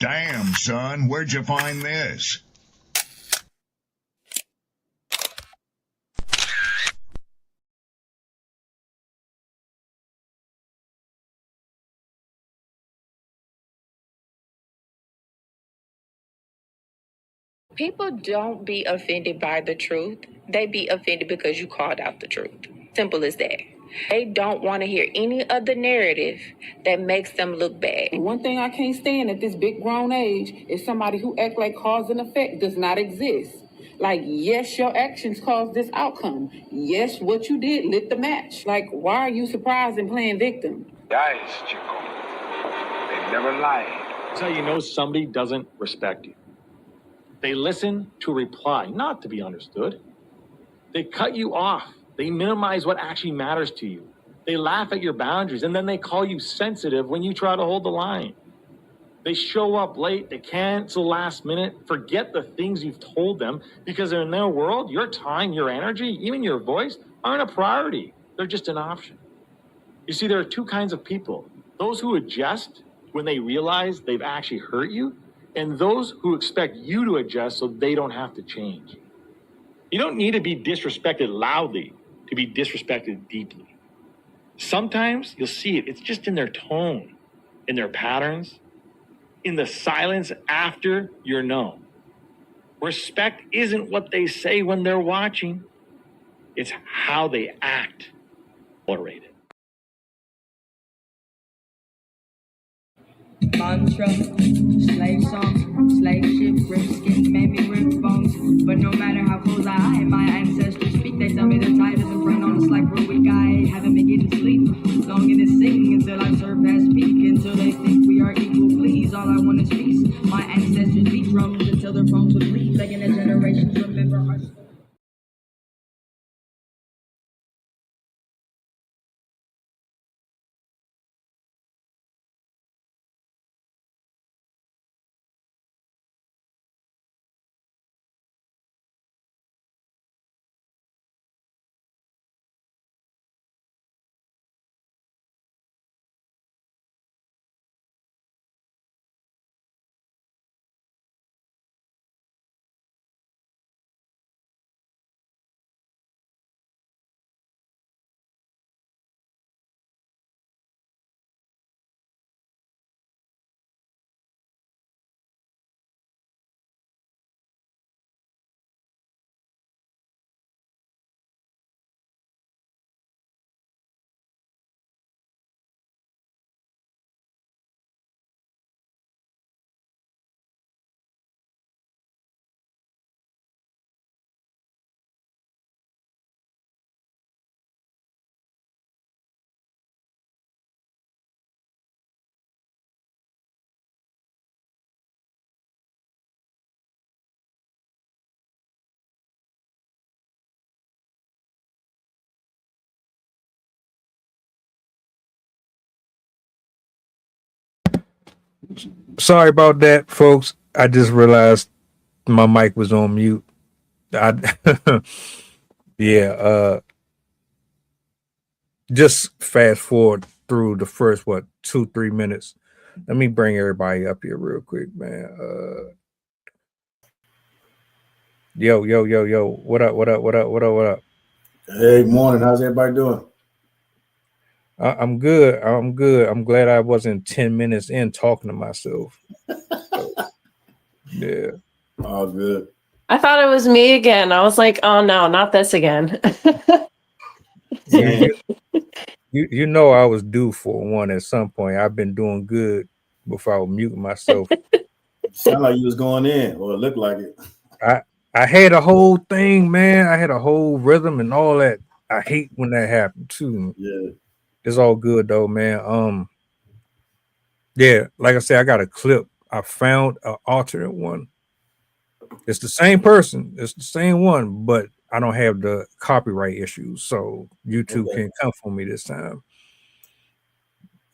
Damn, son, where'd you find this? People don't be offended by the truth. They be offended because you called out the truth. Simple as that. They don't want to hear any other narrative that makes them look bad. One thing I can't stand at this big grown age is somebody who act like cause and effect does not exist. Like, yes, your actions caused this outcome. Yes, what you did lit the match. Like, why are you surprised and playing victim? Guys, Chico, they never lied. That's how you know somebody doesn't respect you. They listen to reply, not to be understood. They cut you off. They minimize what actually matters to you. They laugh at your boundaries, and then they call you sensitive when you try to hold the line. They show up late, they cancel last minute, forget the things you've told them, because in their world, your time, your energy, even your voice aren't a priority. They're just an option. You see, there are two kinds of people. Those who adjust when they realize they've actually hurt you, and those who expect you to adjust so they don't have to change. You don't need to be disrespected loudly to be disrespected deeply. Sometimes you'll see it. It's just in their tone, in their patterns, in the silence after you're known. Respect isn't what they say when they're watching. It's how they act. Tolerated. Mantra, slave songs, slave ship, rip skin, made me rip bones. But no matter how close I hide, my ancestors speak. They tell me the tide isn't run on us like we're weak. I haven't been getting sleep, longing to sing until I surpass peak. Until they think we are equal, please. All I want is peace. My ancestors beat drums until their bones would bleed, begging the generations remember our story. Sorry about that, folks. I just realized my mic was on mute. I, yeah, just fast forward through the first 2-3 minutes. Let me bring everybody up here real quick, man. Yo, what up? Hey, morning. How's everybody doing? I'm good. I'm glad I wasn't 10 minutes in talking to myself. So, yeah. All good. I thought it was me again. I was like, oh no, not this again. You know I was due for one at some point. I've been doing good before I muting myself. Sound like you was going in, or it looked like it. I had a whole thing, man. I had a whole rhythm and all that. I hate when that happened too. Yeah. It's all good though, man. Yeah, like I said, I got a clip. I found an alternate one. It's the same person, it's the same one, but I don't have the copyright issues, so YouTube can come for me this time.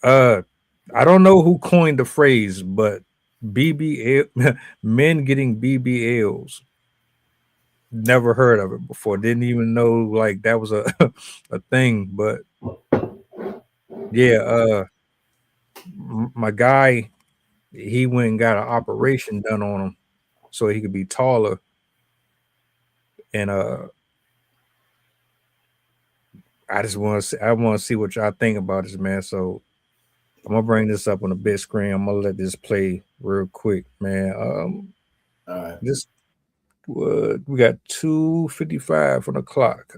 I don't know who coined the phrase, but BBL, men getting BBLs. Never heard of it before. Didn't even know like that was a a thing. But yeah, my guy he went and got an operation done on him so he could be taller. And I want to see what y'all think about this, man. So I'm gonna bring this up on the big screen. I'm gonna let this play real quick, man. All right. This we got 2:55 on the clock.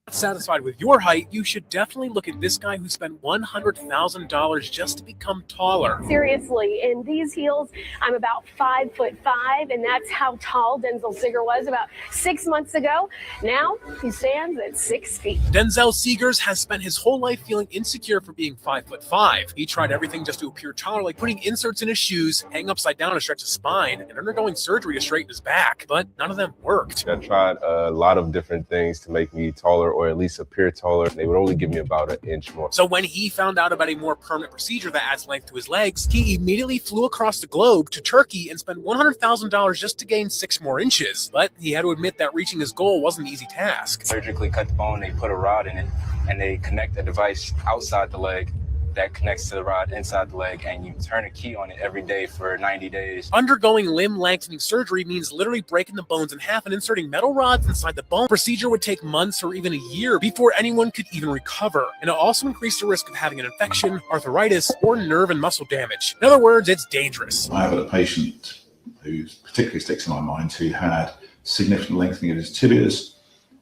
Satisfied with your height, you should definitely look at this guy who spent $100,000 just to become taller. Seriously, in these heels, I'm about 5'5", and that's how tall Denzel Seeger was about 6 months ago. Now he stands at 6 feet. Denzel Seegers has spent his whole life feeling insecure for being 5'5". He tried everything just to appear taller, like putting inserts in his shoes, hanging upside down to stretch his spine, and undergoing surgery to straighten his back. But none of them worked. I tried a lot of different things to make me taller, or at least appear taller. They would only give me about an inch more. So when he found out about a more permanent procedure that adds length to his legs, he immediately flew across the globe to Turkey and spent $100,000 just to gain 6 more inches. But he had to admit that reaching his goal wasn't an easy task. Surgically cut the bone, they put a rod in it, and they connect a device outside the leg that connects to the rod inside the leg, and you turn a key on it every day for 90 days. Undergoing limb lengthening surgery means literally breaking the bones in half and inserting metal rods inside the bone. Procedure would take months or even a year before anyone could even recover. And it also increased the risk of having an infection, arthritis, or nerve and muscle damage. In other words, it's dangerous. I have a patient who particularly sticks in my mind who had significant lengthening of his tibias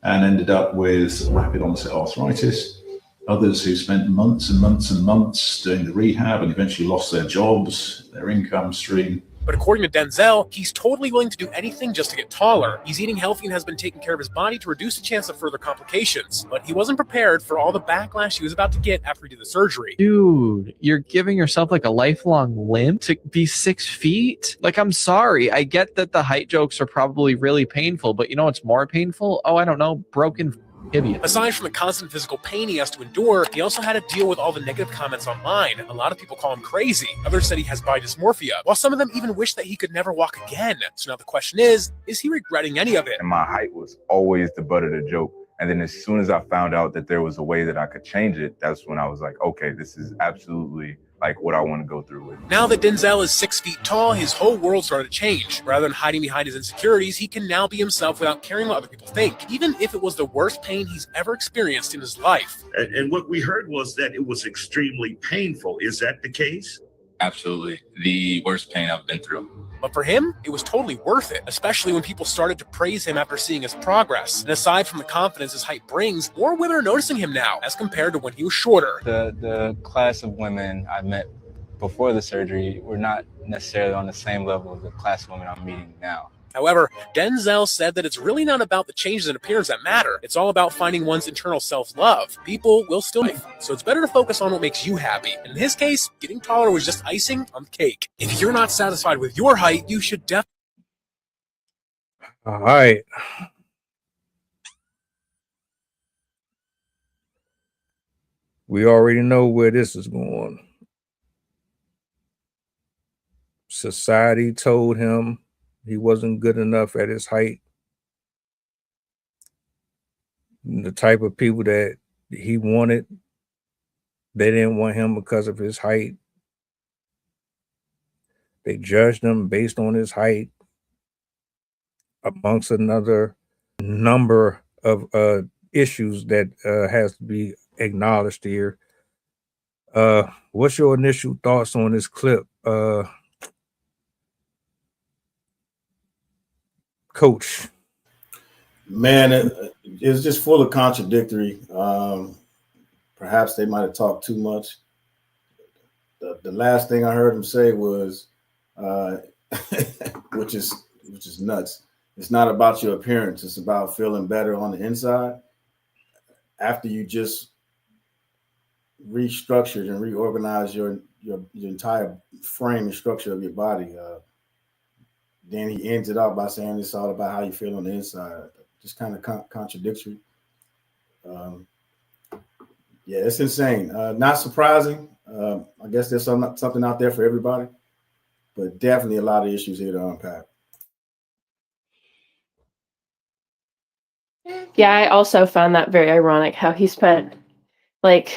and ended up with rapid onset arthritis. Others who spent months and months and months doing the rehab and eventually lost their jobs, their income stream. But according to Denzel, he's totally willing to do anything just to get taller. He's eating healthy and has been taking care of his body to reduce the chance of further complications. But he wasn't prepared for all the backlash he was about to get after he did the surgery. Dude, you're giving yourself like a lifelong limp to be 6 feet? Like, I'm sorry. I get that the height jokes are probably really painful, but you know what's more painful? Oh, I don't know, broken tibia. Aside from the constant physical pain he has to endure, he also had to deal with all the negative comments online. A lot of people call him crazy. Others said he has body dysmorphia, while some of them even wish that he could never walk again. So now the question is he regretting any of it? And my height was always the butt of the joke. And then as soon as I found out that there was a way that I could change it, that's when I was like, okay, this is absolutely like what I want to go through with. Now that Denzel is 6 feet tall, his whole world started to change. Rather than hiding behind his insecurities, he can now be himself without caring what other people think, even if it was the worst pain he's ever experienced in his life. And what we heard was that it was extremely painful. Is that the case? Absolutely. The worst pain I've been through. But for him, it was totally worth it, especially when people started to praise him after seeing his progress. And aside from the confidence his height brings, more women are noticing him now as compared to when he was shorter. The class of women I met before the surgery were not necessarily on the same level as the class of women I'm meeting now. However, Denzel said that it's really not about the changes in appearance that matter. It's all about finding one's internal self-love. People will still live, so it's better to focus on what makes you happy. And in his case, getting taller was just icing on the cake. If you're not satisfied with your height, you should definitely... All right. We already know where this is going. Society told him he wasn't good enough at his height. The type of people that he wanted, they didn't want him because of his height. They judged him based on his height, amongst another number of issues that has to be acknowledged here. What's your initial thoughts on this clip, Coach? Man, it's just full of contradictory. Perhaps they might have talked too much. The last thing I heard him say was, which is nuts. It's not about your appearance. It's about feeling better on the inside. After you just restructured and reorganized your entire frame and structure of your body, then he ends it off by saying it's all about how you feel on the inside. Just kind of contradictory. Yeah, it's insane. Not surprising. I guess there's something out there for everybody, but definitely a lot of issues here to unpack. Yeah, I also found that very ironic how he spent like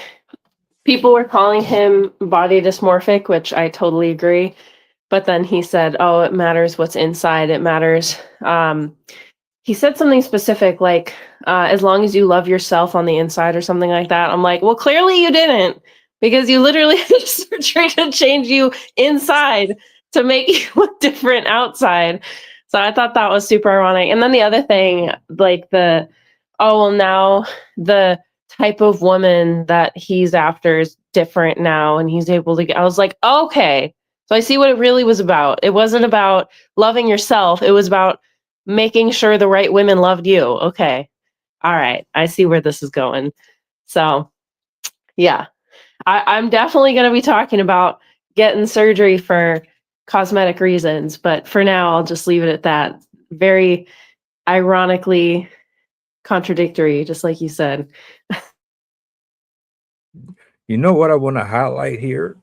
people were calling him body dysmorphic, which I totally agree. But then he said, "Oh, it matters what's inside. It matters." He said something specific, like as long as you love yourself on the inside or something like that. I'm like, well, clearly you didn't, because you literally had surgery to change you inside to make you look different outside. So I thought that was super ironic. And then the other thing, like oh, well, now the type of woman that he's after is different now, and he's able to get, I was like, okay. So I see what it really was about. It wasn't about loving yourself. It was about making sure the right women loved you. Okay. All right. I see where this is going. So yeah, I'm definitely going to be talking about getting surgery for cosmetic reasons, but for now, I'll just leave it at that. Very ironically contradictory, just like you said. You know what I want to highlight here?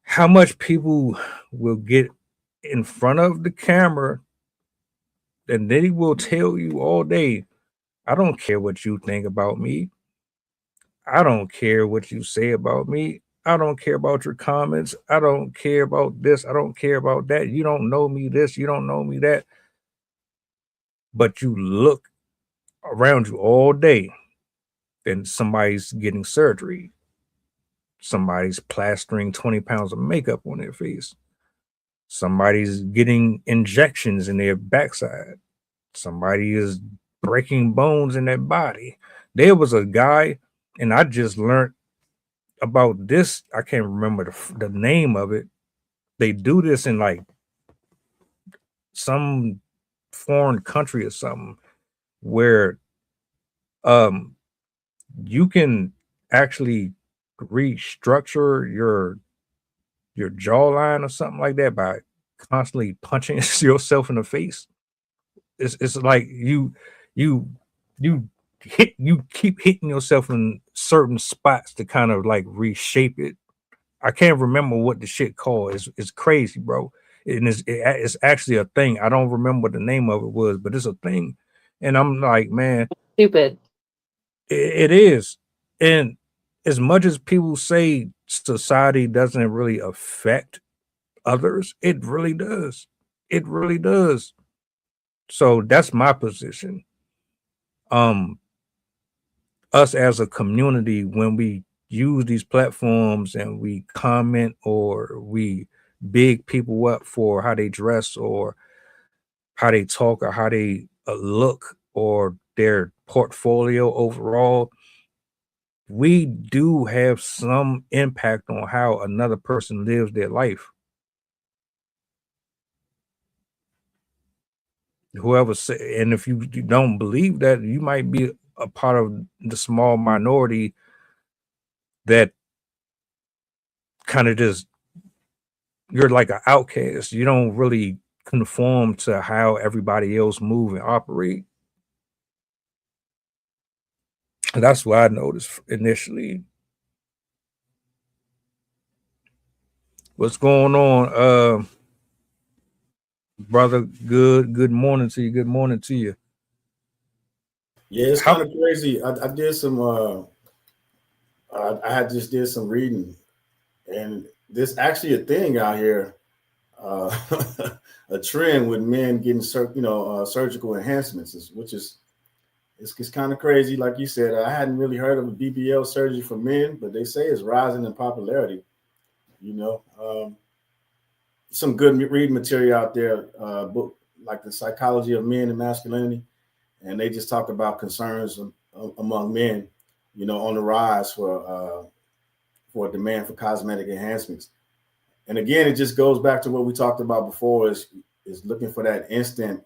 How much people will get in front of the camera and they will tell you all day, I don't care what you think about me. I don't care what you say about me. I don't care about your comments. I don't care about this. I don't care about that. You don't know me this. You don't know me that. But you look around you all day and somebody's getting surgery. Somebody's plastering 20 pounds of makeup on their face. Somebody's getting injections in their backside. Somebody is breaking bones in their body. There was a guy, and I just learned about this. I can't remember the name of it. They do this in like some foreign country or something where you can actually restructure your jawline or something like that by constantly punching yourself in the face. It's like you keep hitting yourself in certain spots to kind of like reshape it. I can't remember what the shit called. It's crazy, bro. And it's actually a thing. I don't remember what the name of it was, but it's a thing. And I'm like, man, Stupid. It is. And as much as people say society doesn't really affect others, it really does. It really does. So that's my position. Us as a community, when we use these platforms and we comment or we big people up for how they dress or how they talk or how they look or their portfolio overall, we do have some impact on how another person lives their life. Whoever say, and if you don't believe that, you might be a part of the small minority that kind of just, you're like an outcast. You don't really conform to how everybody else move and operate. That's what I noticed initially. What's going on, brother? Good morning to you. Good morning to you. Yeah, it's kind of crazy. I did some. I had just did some reading, and there's actually a thing out here, a trend with men getting surgical enhancements, which is it's kind of crazy. Like you said, I hadn't really heard of a BBL surgery for men, but they say it's rising in popularity. Some good reading material out there, book like The Psychology of Men and Masculinity, and they just talk about concerns among men, on the rise for a demand for cosmetic enhancements. And again, it just goes back to what we talked about before: is looking for that instant,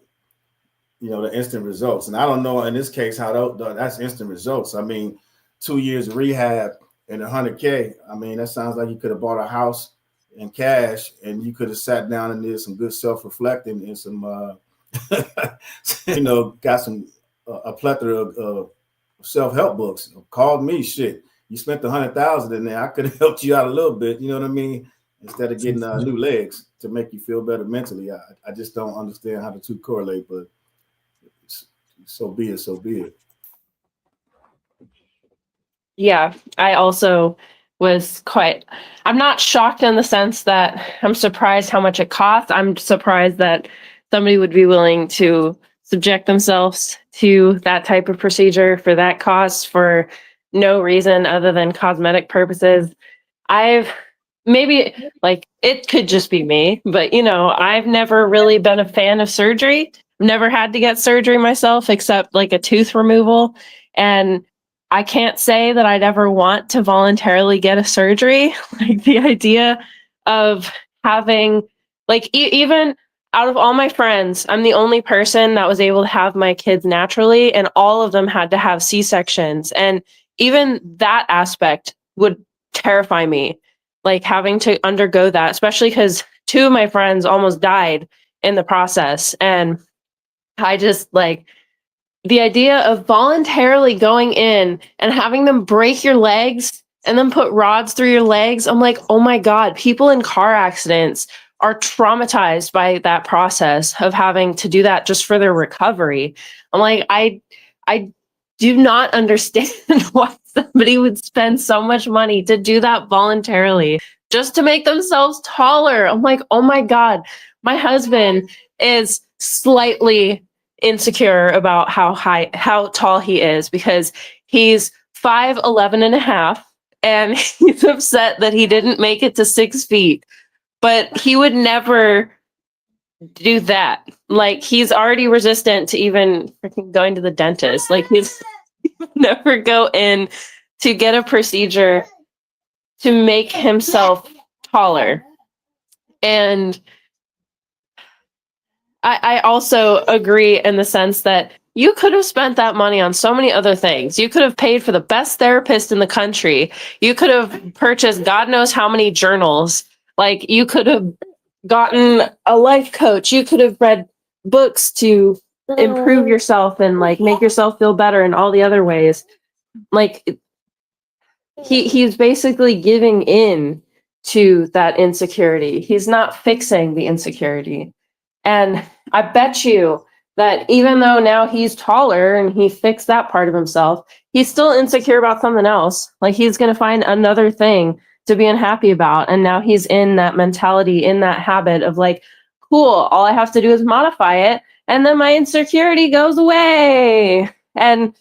the instant results. And I don't know in this case how that's instant results. I mean, 2 years of rehab and $100K. I mean, that sounds like you could have bought a house in cash, and you could have sat down and did some good self-reflecting and some, got some a plethora of self-help books. Called me, shit. You spent $100,000 in there. I could have helped you out a little bit. You know what I mean? Instead of getting new legs to make you feel better mentally. I just don't understand how the two correlate, but so be it. So be it. Yeah, I also was quite, I'm not shocked in the sense that I'm surprised how much it costs. I'm surprised that somebody would be willing to subject themselves to that type of procedure for that cost for no reason other than cosmetic purposes. I've maybe like it could just be me, but I've never really been a fan of surgery. Never had to get surgery myself except like a tooth removal. And I can't say that I'd ever want to voluntarily get a surgery. Like the idea of having, like, even out of all my friends, I'm the only person that was able to have my kids naturally, and all of them had to have C-sections. And even that aspect would terrify me, like having to undergo that, especially because two of my friends almost died in the process. And I just like the idea of voluntarily going in and having them break your legs and then put rods through your legs. I'm like, oh my God, people in car accidents are traumatized by that process of having to do that just for their recovery. I'm like, I do not understand why somebody would spend so much money to do that voluntarily just to make themselves taller. I'm like, oh my God, my husband is slightly insecure about how tall he is because he's 5'11" and a half, and he's upset that he didn't make it to 6 feet. But he would never do that. Like, he's already resistant to even freaking going to the dentist. Like, he's never go in to get a procedure to make himself taller. And I also agree in the sense that you could have spent that money on so many other things. You could have paid for the best therapist in the country. You could have purchased God knows how many journals. Like, you could have gotten a life coach. You could have read books to improve yourself and like make yourself feel better in all the other ways. Like, he's basically giving in to that insecurity. He's not fixing the insecurity. And I bet you that even though now he's taller and he fixed that part of himself, he's still insecure about something else. Like, he's going to find another thing to be unhappy about. And now he's in that mentality, in that habit of like, cool, all I have to do is modify it. And then my insecurity goes away. And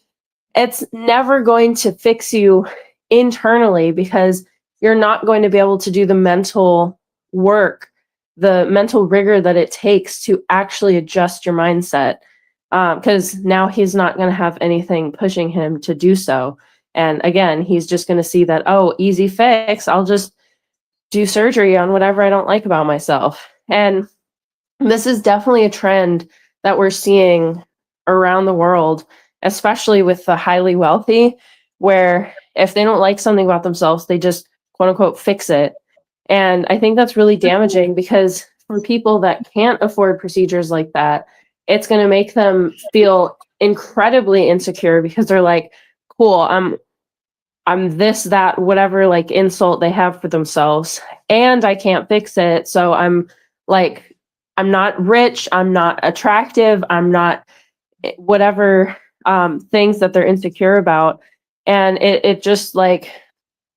it's never going to fix you internally because you're not going to be able to do the mental work, the mental rigor that it takes to actually adjust your mindset. Because now he's not going to have anything pushing him to do so. And again, he's just going to see that, oh, easy fix. I'll just do surgery on whatever I don't like about myself. And this is definitely a trend that we're seeing around the world, especially with the highly wealthy, where if they don't like something about themselves, they just quote unquote fix it. And I think that's really damaging because for people that can't afford procedures like that, it's going to make them feel incredibly insecure because they're like, cool, I'm this, that, whatever like insult they have for themselves, and I can't fix it. So I'm like, I'm not rich, I'm not attractive, I'm not whatever things that they're insecure about. And it just like,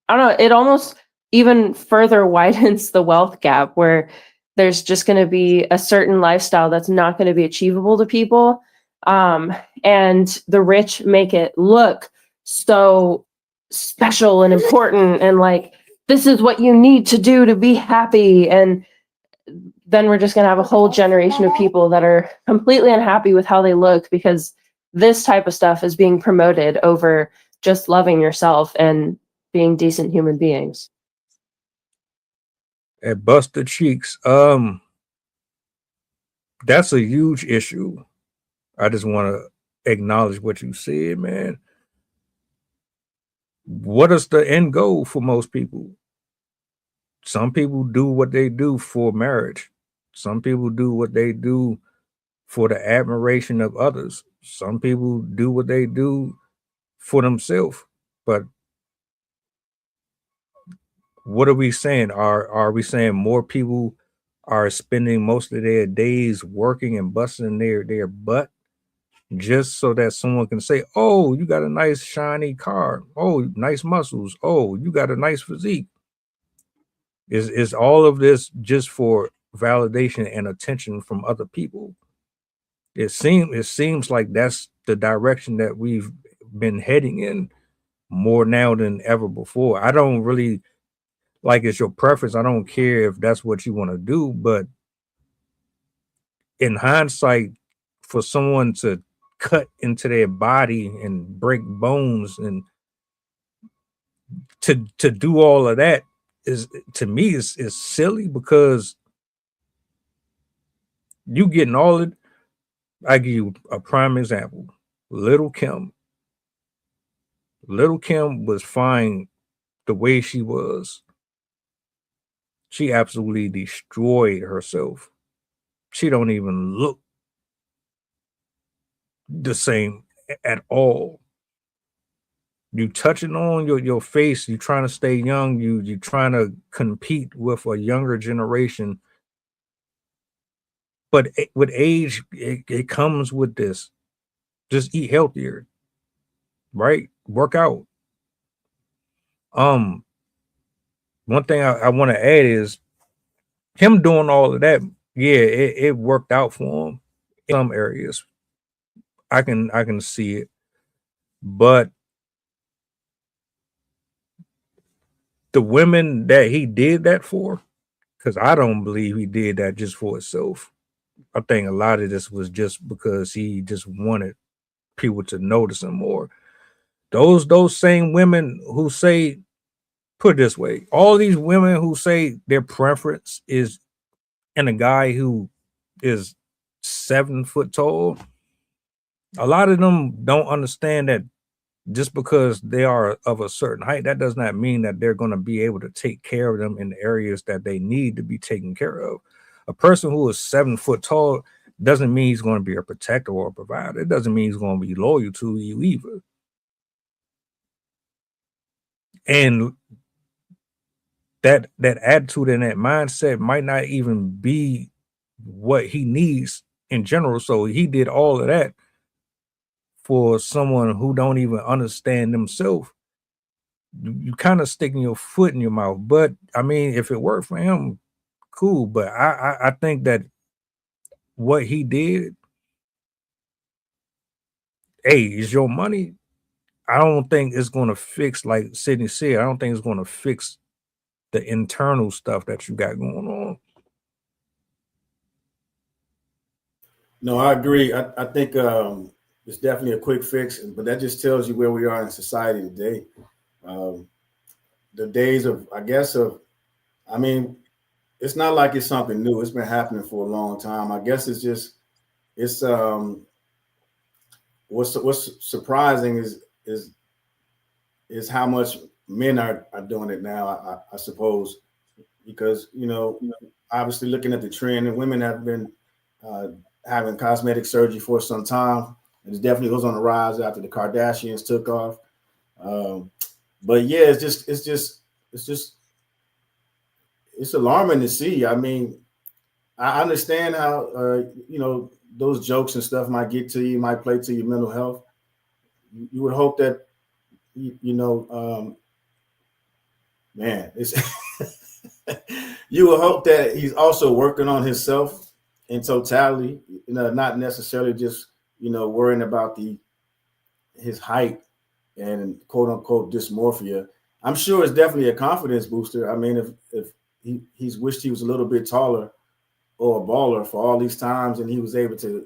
I don't know, it almost even further widens the wealth gap where there's just going to be a certain lifestyle that's not going to be achievable to people. And the rich make it look so special and important and like, this is what you need to do to be happy. And then we're just going to have a whole generation of people that are completely unhappy with how they look because this type of stuff is being promoted over just loving yourself and being decent human beings. And busted cheeks. That's a huge issue. I just want to acknowledge what you said, man. What is the end goal for most people? Some people do what they do for marriage. Some people do what they do for the admiration of others. Some people do what they do for themselves. But what are we saying? Are we saying more people are spending most of their days working and busting their butt, just so that someone can say, oh, you got a nice shiny car. Oh, nice muscles. Oh, you got a nice physique. Is all of this just for validation and attention from other people? It seems like that's the direction that we've been heading in more now than ever before. I don't really like, it's your preference. I don't care if that's what you want to do, but in hindsight, for someone to cut into their body and break bones and to do all of that is, to me, is silly, because you getting all it. I give you a prime example. Little Kim. Little Kim was fine the way she was. She absolutely destroyed herself. She don't even look the same at all. You touching on your face, you trying to stay young, you trying to compete with a younger generation. But with age, it comes with this. Just eat healthier, right? Work out. One thing I want to add is him doing all of that. Yeah, it worked out for him in some areas. I can see it, but the women that he did that for, because I don't believe he did that just for himself. I think a lot of this was just because he just wanted people to notice him more. Those same women who say, put it this way, all these women who say their preference is in a guy who is 7 foot tall, a lot of them don't understand that just because they are of a certain height, that does not mean that they're going to be able to take care of them in the areas that they need to be taken care of. A person who is 7 foot tall doesn't mean he's going to be a protector or a provider. It doesn't mean he's going to be loyal to you either. And that attitude and that mindset might not even be what he needs in general. So he did all of that for someone who don't even understand themselves. You kind of sticking your foot in your mouth. But I mean, if it worked for him, cool. But I think that what he did, hey, is your money. I don't think it's going to fix, like Sydney said, I don't think it's going to fix the internal stuff that you got going on. No, I agree. I think it's definitely a quick fix, but that just tells you where we are in society today. The days of, I mean, it's not like it's something new. It's been happening for a long time. I guess it's what's surprising is how much men are doing it now, I suppose, because, obviously looking at the trend, and women have been having cosmetic surgery for some time. And it definitely goes on the rise after the Kardashians took off. But yeah, it's alarming to see. I mean, I understand how, those jokes and stuff might get to you, might play to your mental health. You would hope that, man, it's you would hope that he's also working on himself in totality, not necessarily just, worrying about his height and quote unquote dysmorphia. I'm sure it's definitely a confidence booster. I mean, if he's wished he was a little bit taller or a baller for all these times, and he was able to,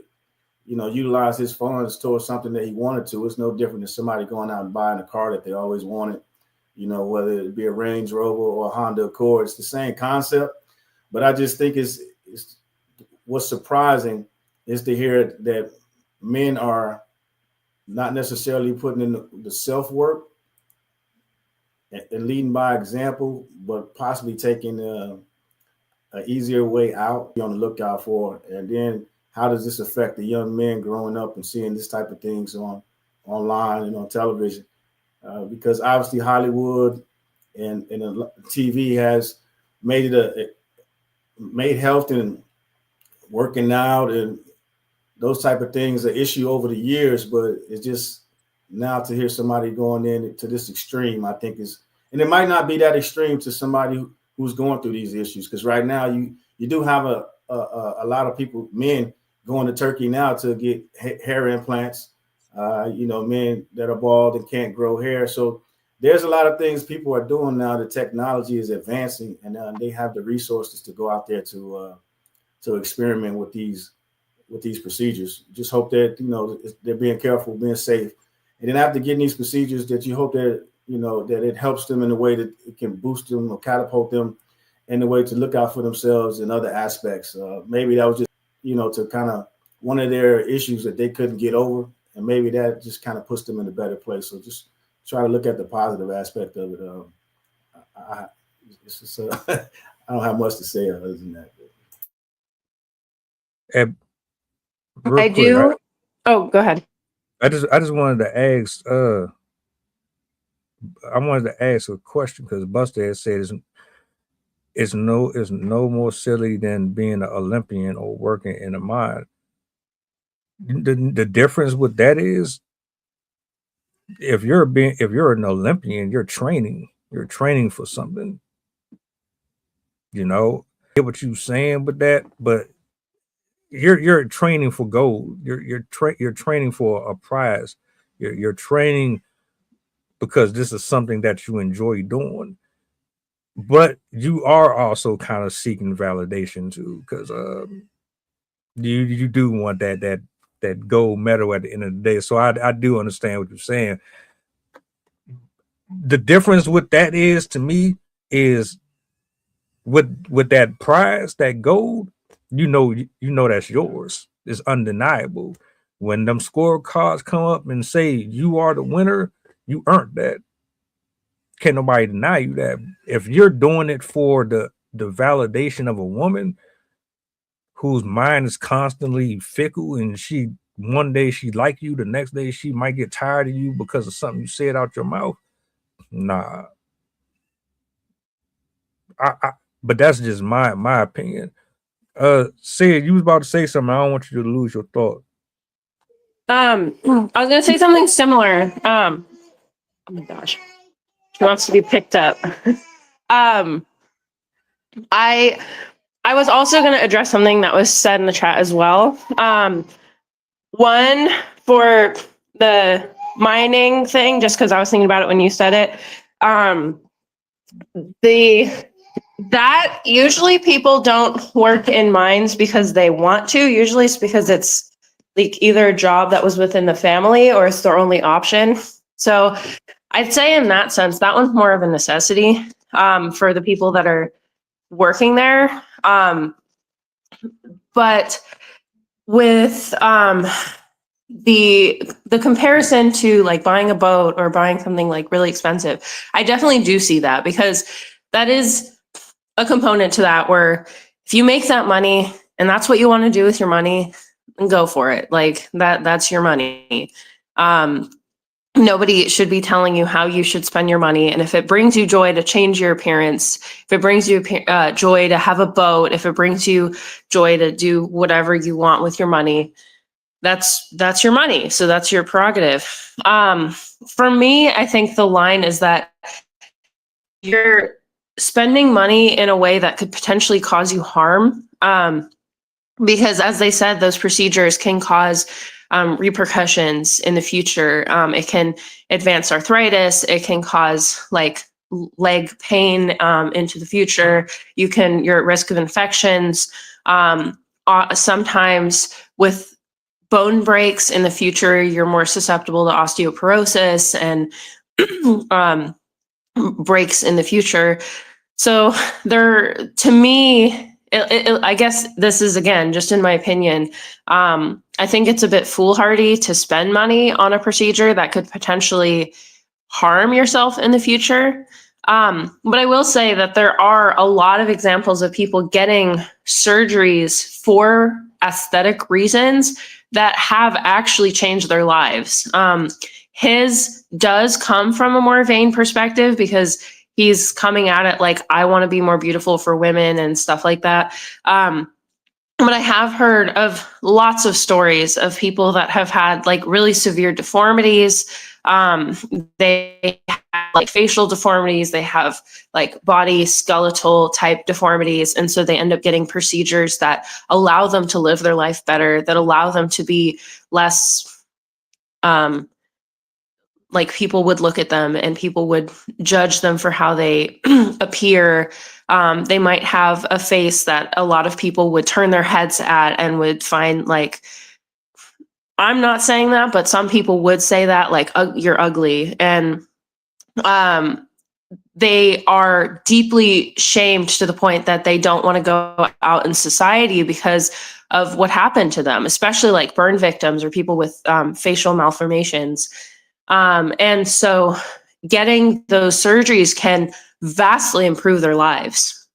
utilize his funds towards something that he wanted to, it's no different than somebody going out and buying a car that they always wanted, whether it be a Range Rover or a Honda Accord. It's the same concept. But I just think it's what's surprising is to hear that men are not necessarily putting in the self-work and leading by example, but possibly taking an easier way out, be on the lookout for. And then how does this affect the young men growing up and seeing this type of things online and on television? Because obviously Hollywood and TV has made health and working out and those type of things an issue over the years, but it's just now to hear somebody going into this extreme, I think is, and it might not be that extreme to somebody who's going through these issues, because right now you do have a lot of people, men, going to Turkey now to get hair implants. Men that are bald and can't grow hair. So there's a lot of things people are doing now. The technology is advancing, and they have the resources to go out there to experiment with these procedures. Just hope that they're being careful, being safe, and then after getting these procedures, that you hope that that it helps them in a way that it can boost them or catapult them in a way to look out for themselves in other aspects. Maybe that was just to kind of one of their issues that they couldn't get over, and maybe that just kind of puts them in a better place. So just try to look at the positive aspect of it. I don't have much to say other than that. I do. Oh, go ahead. I just wanted to ask. I wanted to ask a question because Buster had said it's no more silly than being an Olympian or working in a mine. The difference with that is, if you're an Olympian, you're training for something. I get what you're saying with that, but you're training for gold. You're training for a prize. You're training because this is something that you enjoy doing. But you are also kind of seeking validation too, because you do want that gold medal at the end of the day. So I do understand what you're saying. The difference with that is, to me, is with that prize, that gold, that's yours. It's undeniable. When them scorecards come up and say you are the winner, you earned that. Can't nobody deny you that. If you're doing it for the validation of a woman whose mind is constantly fickle, and one day she like you, the next day she might get tired of you because of something you said out your mouth. Nah. But that's just my opinion. Sid, you was about to say something. I don't want you to lose your thought. I was gonna say something similar. Oh my gosh. She wants to be picked up. I was also going to address something that was said in the chat as well. One, for the mining thing, just because I was thinking about it when you said it. That usually people don't work in mines because they want to. Usually it's because it's like either a job that was within the family or it's their only option. So I'd say in that sense, that one's more of a necessity for the people that are working there. But with the comparison to like buying a boat or buying something like really expensive, I definitely do see that, because that is a component to that, where if you make that money and that's what you want to do with your money, then go for it. Like that's your money. Nobody should be telling you how you should spend your money. And if it brings you joy to change your appearance, if it brings you joy to have a boat, if it brings you joy to do whatever you want with your money, that's your money. So that's your prerogative. For me, I think the line is that you're spending money in a way that could potentially cause you harm. Because as they said, those procedures can cause repercussions in the future. It can advance arthritis. It can cause like leg pain into the future. You're at risk of infections. Sometimes with bone breaks in the future, you're more susceptible to osteoporosis and breaks in the future. So to me, I guess this is, again, just in my opinion, I think it's a bit foolhardy to spend money on a procedure that could potentially harm yourself in the future. But I will say that there are a lot of examples of people getting surgeries for aesthetic reasons that have actually changed their lives. His does come from a more vain perspective, because he's coming at it like, I want to be more beautiful for women and stuff like that. but I have heard of lots of stories of people that have had like really severe deformities. They have like facial deformities, they have like body skeletal type deformities. And so they end up getting procedures that allow them to live their life better, that allow them to be less, like people would look at them and people would judge them for how they appear. They might have a face that a lot of people would turn their heads at and would find like, I'm not saying that, but some people would say that, like, you're ugly. And they are deeply shamed to the point that they don't want to go out in society because of what happened to them, especially like burn victims or people with facial malformations. And so getting those surgeries can vastly improve their lives.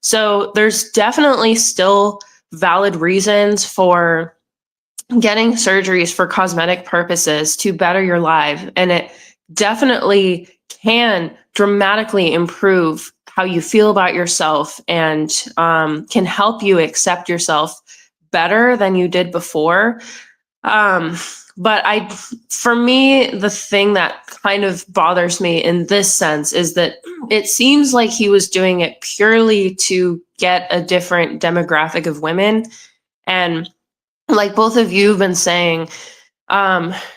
So there's definitely still valid reasons for getting surgeries for cosmetic purposes to better your life. And it definitely can dramatically improve how you feel about yourself and can help you accept yourself better than you did before. But for me, the thing that kind of bothers me in this sense is that it seems like he was doing it purely to get a different demographic of women. And like both of you have been saying,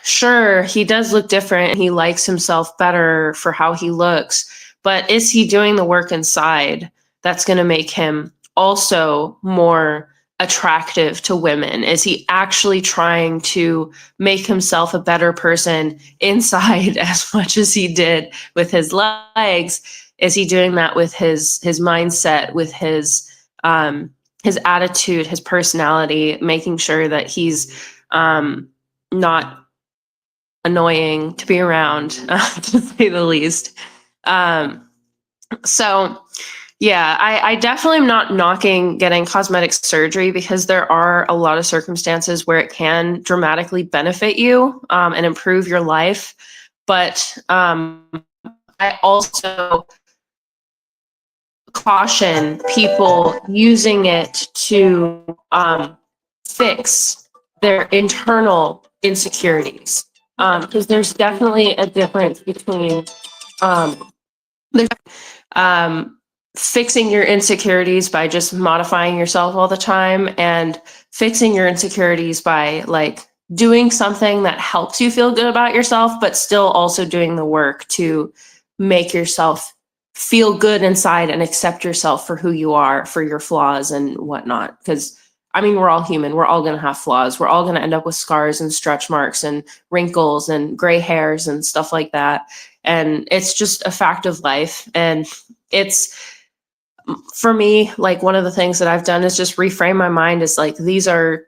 sure, he does look different. He likes himself better for how he looks, but is he doing the work inside that's going to make him also more attractive to women? Is he actually trying to make himself a better person inside as much as he did with his legs? Is he doing that with his mindset, with his attitude, his personality, making sure that he's not annoying to be around, to say the least. So yeah, I definitely am not knocking getting cosmetic surgery because there are a lot of circumstances where it can dramatically benefit you and improve your life. But I also caution people using it to fix their internal insecurities, because there's definitely a difference between fixing your insecurities by just modifying yourself all the time and fixing your insecurities by like doing something that helps you feel good about yourself, but still also doing the work to make yourself feel good inside and accept yourself for who you are, for your flaws and whatnot. Because I mean, we're all human. We're all going to have flaws. We're all going to end up with scars and stretch marks and wrinkles and gray hairs and stuff like that. And it's just a fact of life. And it's, for me, like one of the things that I've done is just reframe my mind as like, these are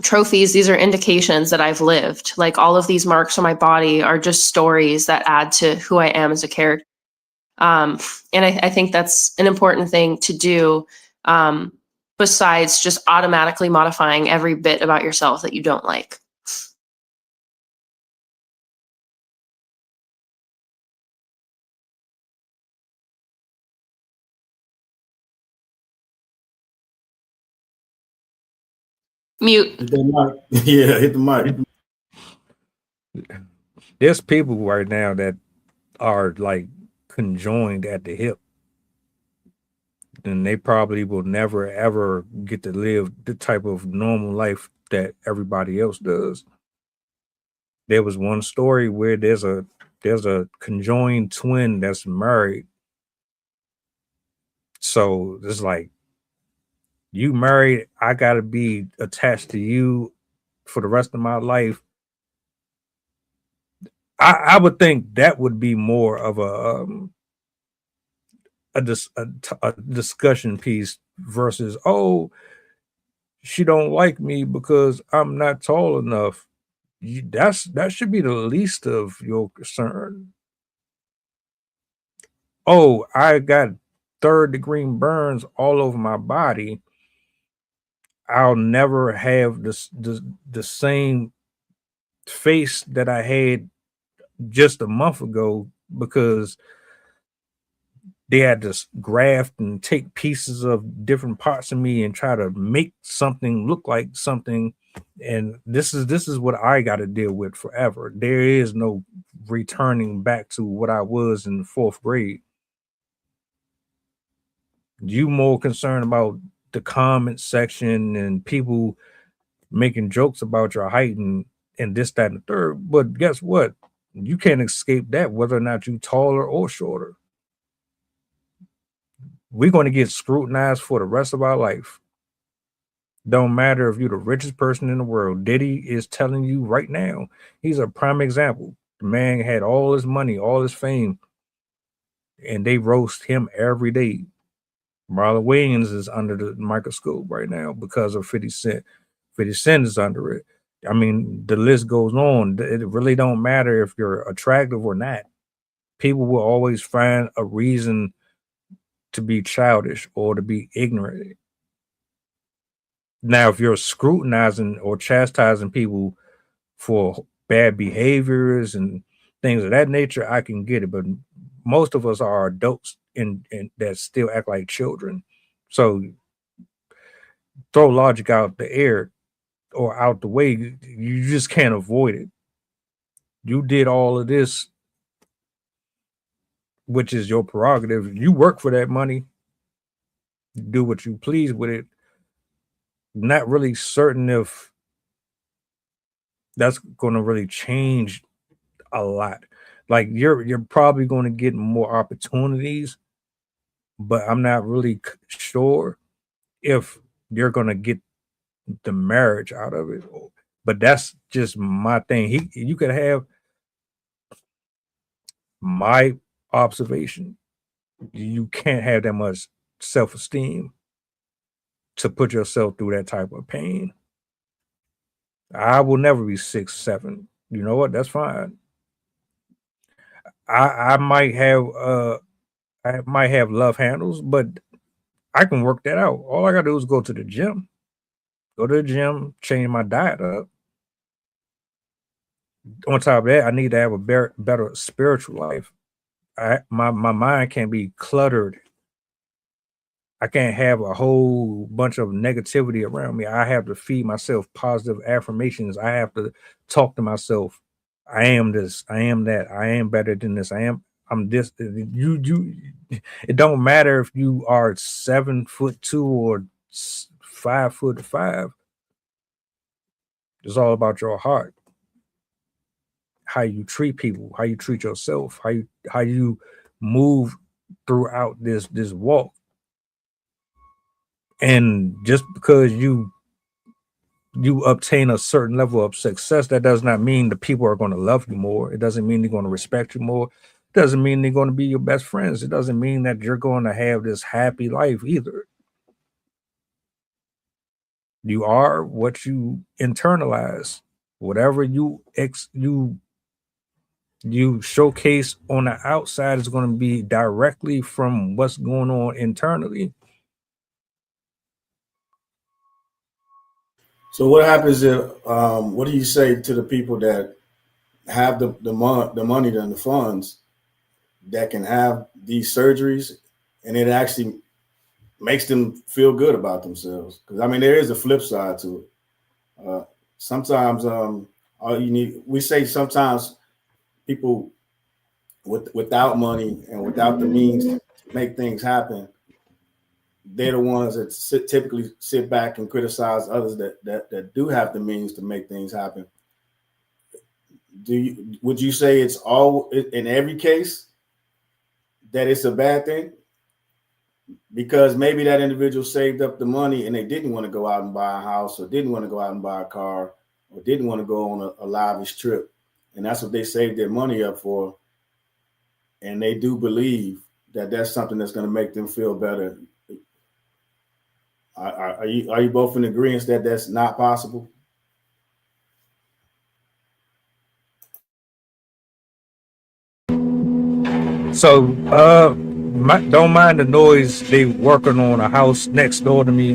trophies, these are indications that I've lived. Like all of these marks on my body are just stories that add to who I am as a character. And I think that's an important thing to do, besides just automatically modifying every bit about yourself that you don't like. Mute. Hit the mic. Yeah, hit the mic. There's people right now that are like conjoined at the hip, and they probably will never ever get to live the type of normal life that everybody else does. There was one story where there's a conjoined twin that's married. So it's like, you married, I gotta be attached to you for the rest of my life. I would think that would be more of a discussion piece versus, oh, she don't like me because I'm not tall enough. That should be the least of your concern. Oh, I got third-degree burns all over my body. I'll never have the same face that I had just a month ago because they had to graft and take pieces of different parts of me and try to make something look like something. And this is what I got to deal with forever. There is no returning back to what I was in the 4th grade. You more concerned about the comment section and people making jokes about your height and this, that, and the third. But guess what? You can't escape that, whether or not you taller or shorter. We're going to get scrutinized for the rest of our life. Don't matter if you're the richest person in the world. Diddy is telling you right now, he's a prime example. The man had all his money, all his fame, and they roast him every day. Marlon Williams is under the microscope right now because of 50 Cent. 50 Cent is under it. I mean, the list goes on. It really don't matter if you're attractive or not. People will always find a reason to be childish or to be ignorant. Now, if you're scrutinizing or chastising people for bad behaviors and things of that nature, I can get it. But most of us are adults and that still act like children. So throw logic out the air or out the way. You just can't avoid it. You did all of this, which is your prerogative. You work for that money. Do what you please with it. Not really certain if that's going to really change a lot. Like you're probably going to get more opportunities, but I'm not really sure if you're going to get the marriage out of it. But that's just my thing. You could have my observation. You can't have that much self-esteem to put yourself through that type of pain. I will never be 6'7". You know what? That's fine. I might have love handles, but I can work that out. All I gotta do is go to the gym. Go to the gym, change my diet up. On top of that, I need to have a better spiritual life. My mind can't be cluttered. I can't have a whole bunch of negativity around me. I have to feed myself positive affirmations. I have to talk to myself. I am this. I am that. I am better than this. I'm this. It don't matter if you are 7'2" or 5'5". It's all about your heart. How you treat people, how you treat yourself, how you move throughout this walk. And just because you obtain a certain level of success, that does not mean the people are going to love you more. It doesn't mean they're going to respect you more. It doesn't mean they're going to be your best friends. It doesn't mean that you're going to have this happy life either. You are what you internalize. Whatever you showcase on the outside is going to be directly from what's going on internally. So what happens if what do you say to the people that have the money and the funds that can have these surgeries and it actually makes them feel good about themselves? Because I mean, there is a flip side to it. Sometimes all you need, we say sometimes people without money and without the means to make things happen, they're the ones that typically sit back and criticize others that do have the means to make things happen. Would you say it's all in every case that it's a bad thing? Because maybe that individual saved up the money and they didn't want to go out and buy a house, or didn't want to go out and buy a car, or didn't want to go on a lavish trip. And that's what they saved their money up for. And they do believe that that's something that's going to make them feel better. Are you both in agreement that that's not possible? So don't mind the noise. They working on a house next door to me.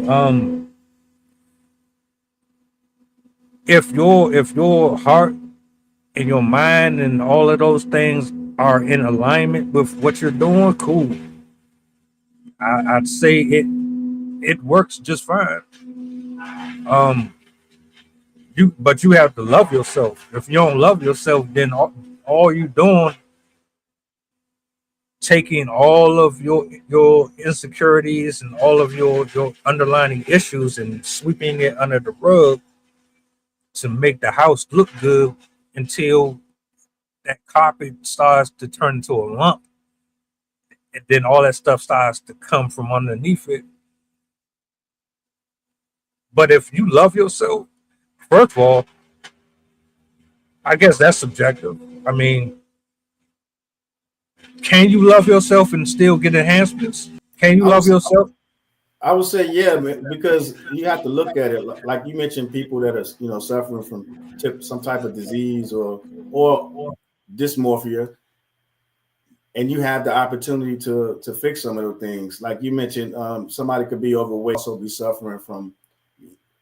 If your heart and your mind and all of those things are in alignment with what you're doing, cool. I'd say it works just fine. But you have to love yourself. If you don't love yourself, then all you doing, taking all of your insecurities and all of your underlying issues and sweeping it under the rug to make the house look good until that carpet starts to turn into a lump, and then all that stuff starts to come from underneath it. But if you love yourself, first of all, I guess that's subjective. I mean, can you love yourself and still get enhancements? Can you love yourself? I would say, yeah, man, because you have to look at it like you mentioned, people that are, you know, suffering from some type of disease or dysmorphia, and you have the opportunity to fix some of those things. Like you mentioned, somebody could be overweight, also be suffering from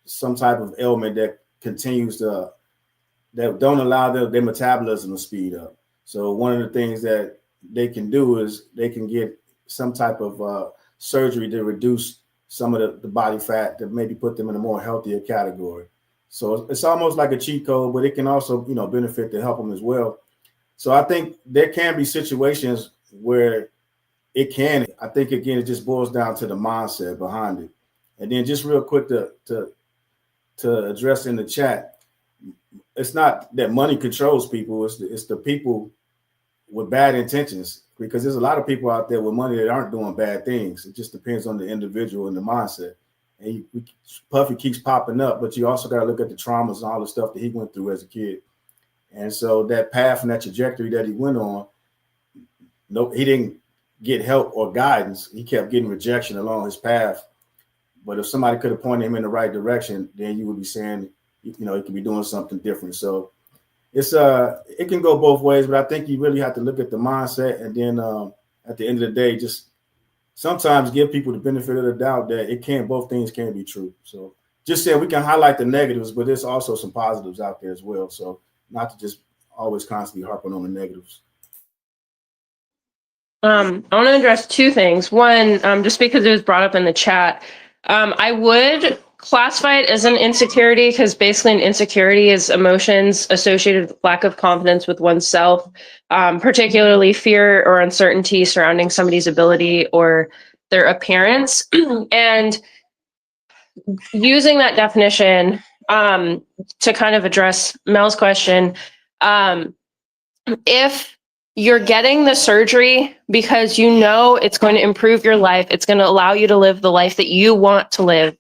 some type of ailment that continues that don't allow their metabolism to speed up. So one of the things that they can do is they can get some type of surgery to reduce some of the body fat to maybe put them in a more healthier category. So it's almost like a cheat code, but it can also, you know, benefit to help them as well. So I think there can be situations where it can. I think, again, it just boils down to the mindset behind it. And then just real quick to address in the chat, it's not that money controls people. It's the people with bad intentions, because there's a lot of people out there with money that aren't doing bad things. It just depends on the individual and the mindset. And Puffy keeps popping up, but you also got to look at the traumas and all the stuff that he went through as a kid. And so that path and that trajectory that he went on, he didn't get help or guidance. He kept getting rejection along his path. But if somebody could have pointed him in the right direction, then you would be saying, you know, he could be doing something different. So it can go both ways, but I think you really have to look at the mindset, and then at the end of the day, just sometimes give people the benefit of the doubt that both things can be true. So just saying, we can highlight the negatives, but there's also some positives out there as well. So not to just always constantly harping on the negatives. I want to address two things. One, just because it was brought up in the chat, I would classify it as an insecurity, because basically an insecurity is emotions associated with lack of confidence with oneself, particularly fear or uncertainty surrounding somebody's ability or their appearance. And using that definition to kind of address Mel's question, if you're getting the surgery because you know it's going to improve your life, it's going to allow you to live the life that you want to live,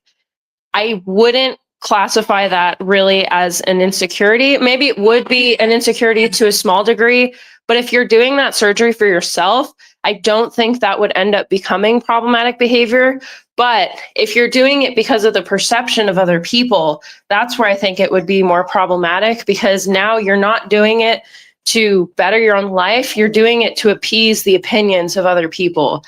I wouldn't classify that really as an insecurity. Maybe it would be an insecurity to a small degree, but if you're doing that surgery for yourself, I don't think that would end up becoming problematic behavior. But if you're doing it because of the perception of other people, that's where I think it would be more problematic, because now you're not doing it to better your own life, you're doing it to appease the opinions of other people.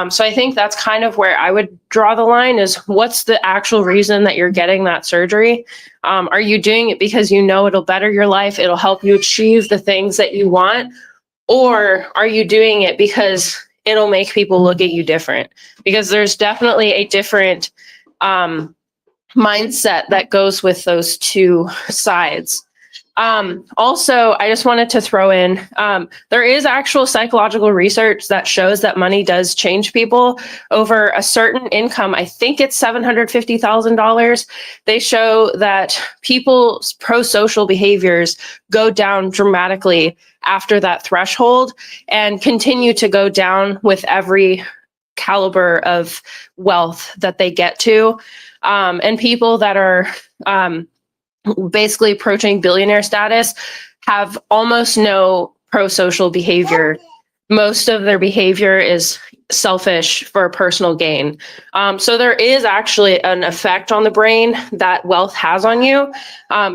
So I think that's kind of where I would draw the line, is what's the actual reason that you're getting that surgery? Are you doing it because you know it'll better your life, it'll help you achieve the things that you want? Or are you doing it because it'll make people look at you different? Because there's definitely a different mindset that goes with those two sides. Also, I just wanted to throw in, there is actual psychological research that shows that money does change people over a certain income. I think it's $750,000. They show that people's pro-social behaviors go down dramatically after that threshold and continue to go down with every caliber of wealth that they get to. And people that are, basically approaching billionaire status have almost no pro-social behavior. Most of their behavior is selfish for personal gain. So there is actually an effect on the brain that wealth has on you.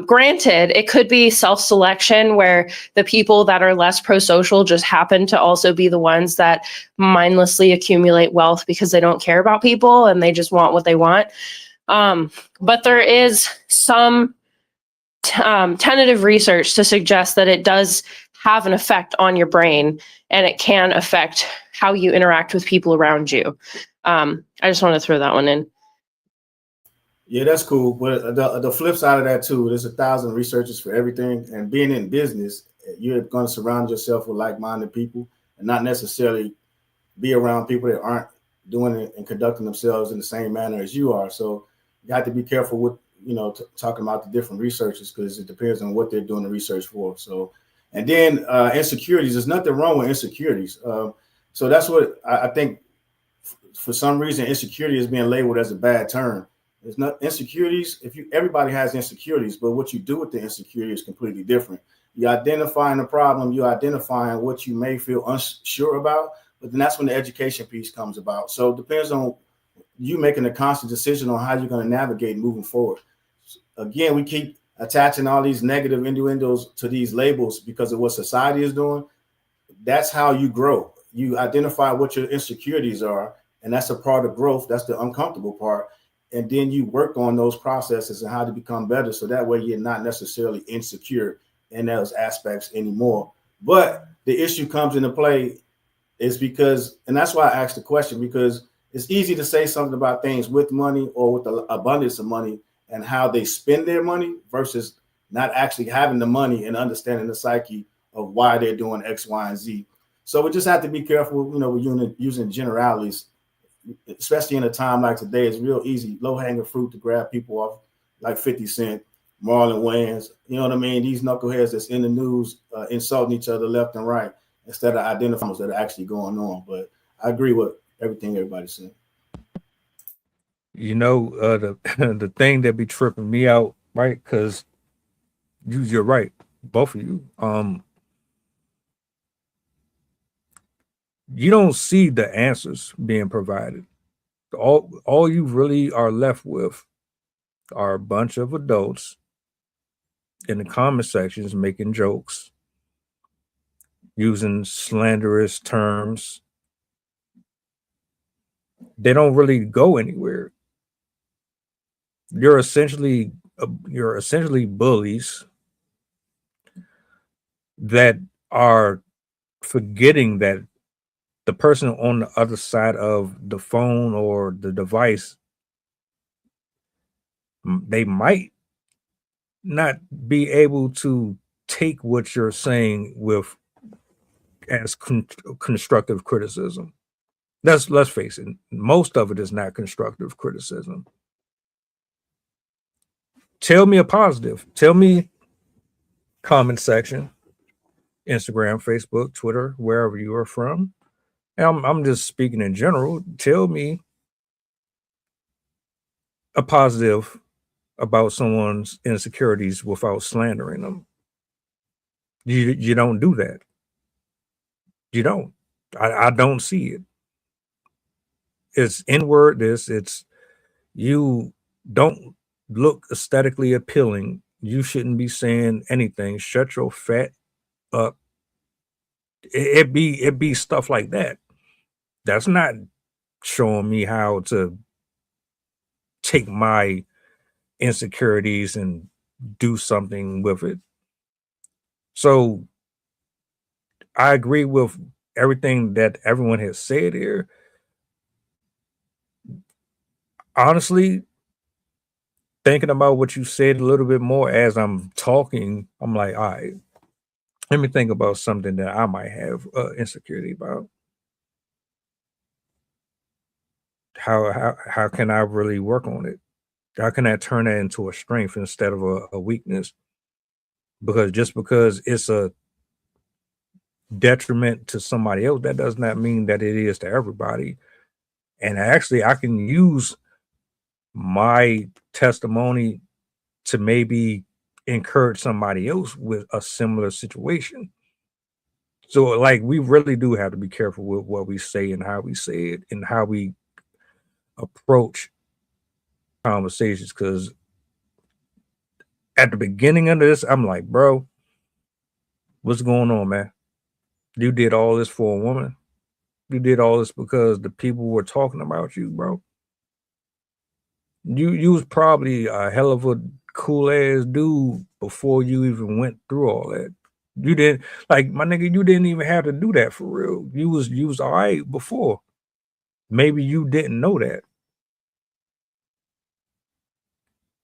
Granted, it could be self-selection, where the people that are less pro-social just happen to also be the ones that mindlessly accumulate wealth because they don't care about people and they just want what they want. But there is some tentative research to suggest that it does have an effect on your brain, and it can affect how you interact with people around you. I just want to throw that one in. Yeah, that's cool. But the flip side of that too, there's 1,000 researchers for everything. And being in business, you're going to surround yourself with like-minded people and not necessarily be around people that aren't doing it and conducting themselves in the same manner as you are. So you have to be careful with, talking about the different researchers, because it depends on what they're doing the research for. So, and then insecurities, there's nothing wrong with insecurities. So that's what I think. For some reason, insecurity is being labeled as a bad term. It's not insecurities. Everybody has insecurities, but what you do with the insecurity is completely different. You're identifying the problem, you're identifying what you may feel unsure about, but then that's when the education piece comes about. So it depends on you making a conscious decision on how you're going to navigate moving forward. Again, we keep attaching all these negative innuendos to these labels because of what society is doing. That's how you grow. You identify what your insecurities are, and that's a part of growth. That's the uncomfortable part. And then you work on those processes and how to become better. So that way you're not necessarily insecure in those aspects anymore. But the issue comes into play is because, and that's why I asked the question, because it's easy to say something about things with money or with the abundance of money and how they spend their money versus not actually having the money and understanding the psyche of why they're doing X, Y, and Z. So we just have to be careful, with using generalities, especially in a time like today. It's real easy, low-hanging fruit to grab people off, like 50 Cent, Marlon Wayans. You know what I mean? These knuckleheads that's in the news insulting each other left and right instead of identifying what's that are actually going on. But I agree with everything everybody said. The the thing that be tripping me out, right? Because you're right, both of you. You don't see the answers being provided. All you really are left with are a bunch of adults in the comment sections making jokes, using slanderous terms. They don't really go anywhere. You're essentially bullies that are forgetting that the person on the other side of the phone or the device, they might not be able to take what you're saying with as constructive criticism. Let's face it, most of it is not constructive criticism. Tell me a positive. Tell me comment section, Instagram, Facebook, Twitter, wherever you are from. And I'm just speaking in general. Tell me a positive about someone's insecurities without slandering them. You don't do that. You don't. I don't see it. It's inward. It's you don't look aesthetically appealing. You shouldn't be saying anything. Shut your fat up. It be stuff like that. That's not showing me how to take my insecurities and do something with it. So I agree with everything that everyone has said here. Honestly, thinking about what you said a little bit more as I'm talking, I'm like, all right, let me think about something that I might have insecurity about. How can I really work on it? How can I turn that into a strength instead of a weakness? Because just because it's a detriment to somebody else, that does not mean that it is to everybody. And actually, I can use my testimony to maybe encourage somebody else with a similar situation. So, like, we really do have to be careful with what we say and how we say it and how we approach conversations. Because at the beginning of this, I'm like, bro, what's going on, man? You did all this for a woman. You did all this because the people were talking about you, bro. You was probably a hell of a cool ass dude before you even went through all that. You didn't, like, my nigga, you didn't even have to do that for real. You was all right before. Maybe you didn't know that.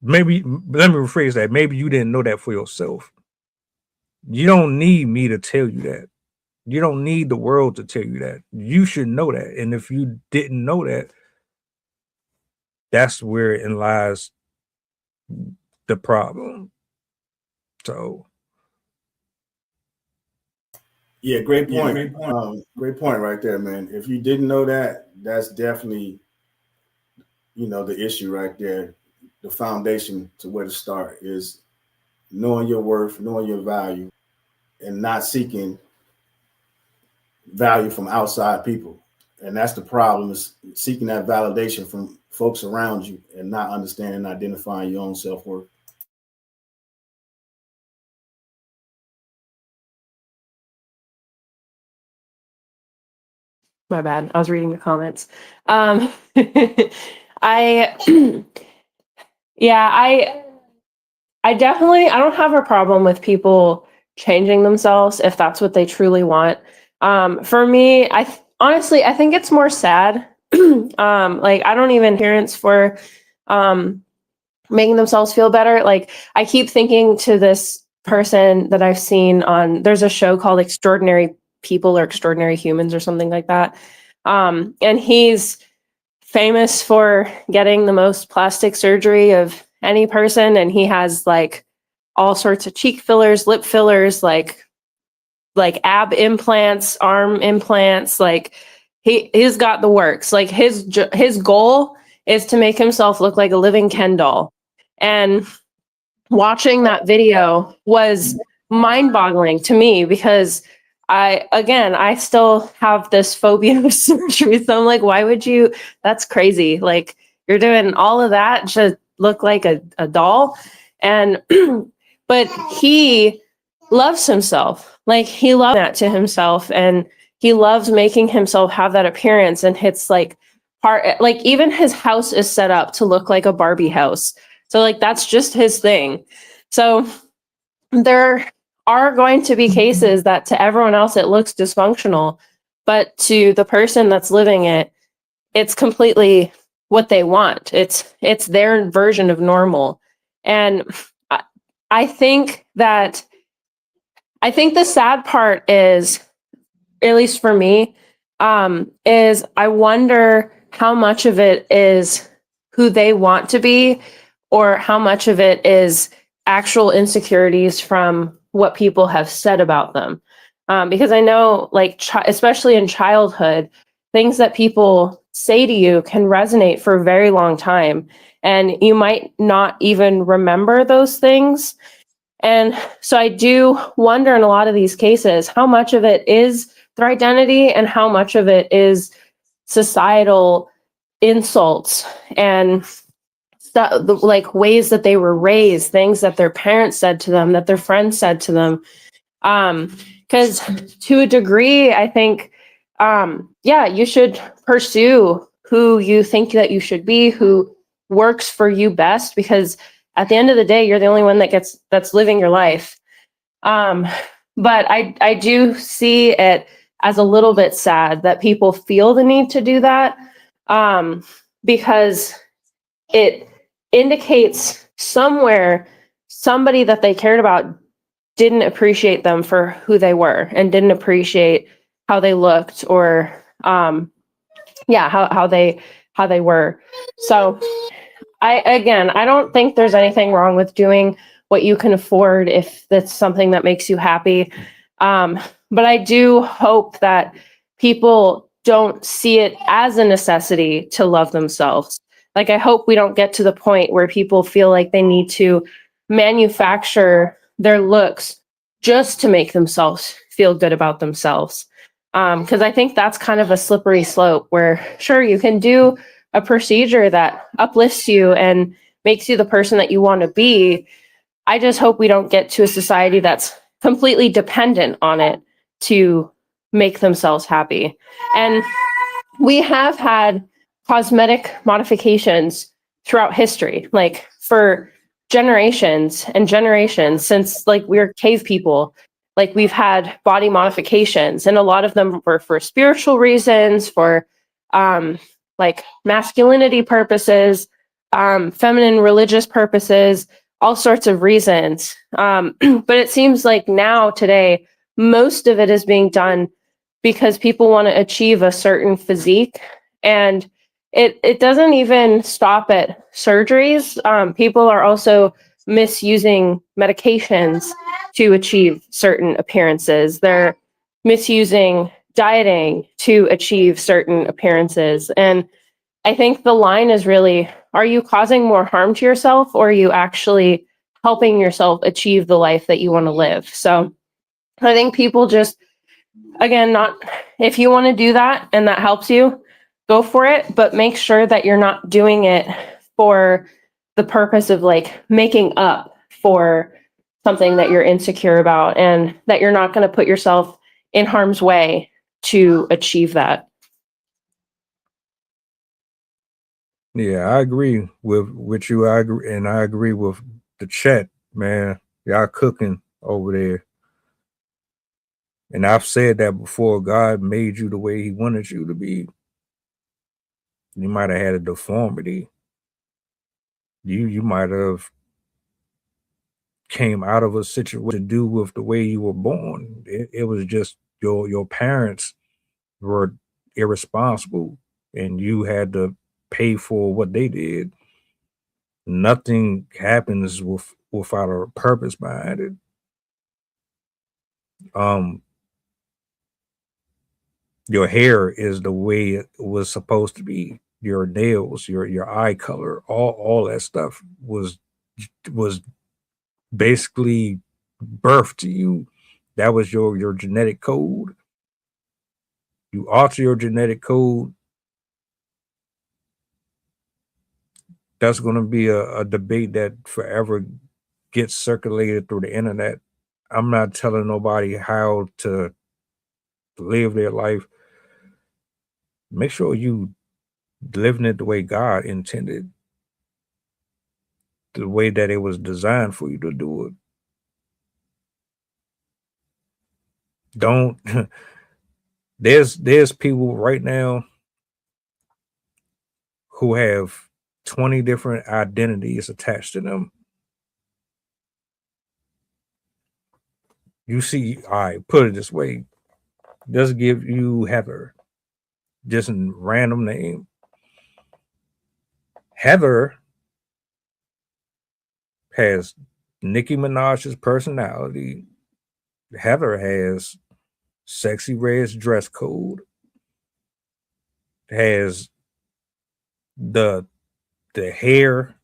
Maybe, let me rephrase that. Maybe you didn't know that for yourself. You don't need me to tell you that. You don't need the world to tell you that. You should know that. And if you didn't know that, that's where it lies the problem. So, yeah, great point. Great point right there, man. If you didn't know that, that's definitely, the issue right there. The foundation to where to start is knowing your worth, knowing your value, and not seeking value from outside people. And that's the problem, is seeking that validation from folks around you and not understanding and identifying your own self-worth. My bad. I was reading the comments. I definitely, I don't have a problem with people changing themselves if that's what they truly want. For me, honestly, I think it's more sad. Like, I don't even parents for making themselves feel better. Like, I keep thinking to this person that I've seen there's a show called Extraordinary People or Extraordinary Humans or something like that. And he's famous for getting the most plastic surgery of any person. And he has like all sorts of cheek fillers, lip fillers, like ab implants, arm implants. Like he's got the works. Like his goal is to make himself look like a living Ken doll. And watching that video was mind-boggling to me because I still have this phobia of surgery. So I'm like, why would you? That's crazy. Like, you're doing all of that to look like a doll. And, but he loves himself. Like, he loves that to himself. And he loves making himself have that appearance. And it's like even his house is set up to look like a Barbie house. So like, that's just his thing. So there are going to be cases that to everyone else it looks dysfunctional, but to the person that's living it, it's completely what they want. It's their version of normal. And I think the sad part is, at least for me, is I wonder how much of it is who they want to be, or how much of it is actual insecurities from what people have said about them. Because I know, like, especially in childhood, things that people say to you can resonate for a very long time. And you might not even remember those things. And so I do wonder in a lot of these cases, how much of it is their identity and how much of it is societal insults and like ways that they were raised, things that their parents said to them, that their friends said to them. Because to a degree, I think, you should pursue who you think that you should be, who works for you best, because at the end of the day, you're the only one that's living your life. But I do see it as a little bit sad that people feel the need to do that, because it indicates somewhere somebody that they cared about didn't appreciate them for who they were and didn't appreciate how they looked, or how they were. So I don't think there's anything wrong with doing what you can afford if that's something that makes you happy. But I do hope that people don't see it as a necessity to love themselves. Like, I hope we don't get to the point where people feel like they need to manufacture their looks just to make themselves feel good about themselves. Because I think that's kind of a slippery slope where, sure, you can do a procedure that uplifts you and makes you the person that you want to be. I just hope we don't get to a society that's completely dependent on it to make themselves happy. And we have had cosmetic modifications throughout history, like for generations and generations, since like we're cave people. Like, we've had body modifications, and a lot of them were for spiritual reasons, for like masculinity purposes, feminine religious purposes, all sorts of reasons. But it seems like now today, most of it is being done because people want to achieve a certain physique. And it doesn't even stop at surgeries. People are also misusing medications to achieve certain appearances. They're misusing dieting to achieve certain appearances. And I think the line is really, are you causing more harm to yourself, or are you actually helping yourself achieve the life that you want to live? So I think people just, again, not, if you want to do that and that helps you, go for it, but make sure that you're not doing it for the purpose of like making up for something that you're insecure about, and that you're not going to put yourself in harm's way to achieve that. Yeah, I agree with you. I agree with the chat, man. Y'all cooking over there. And I've said that before. God made you the way he wanted you to be. You might have had a deformity. You might have came out of a situation to do with the way you were born. It was just your parents were irresponsible, and you had to pay for what they did. Nothing happens without a purpose behind it. Your hair is the way it was supposed to be. Your nails, your eye color, all that stuff was basically birthed to you. That was your genetic code. You alter your genetic code, that's going to be a debate that forever gets circulated through the internet. I'm not telling nobody how to live their life. Make sure you living it the way God intended, the way that it was designed for you to do it. Don't there's people right now who have 20 different identities attached to them. You see, I put it this way, just give you Heather, just a random name. Heather has Nicki Minaj's personality. Heather has Sexy Red's dress code. Has the hair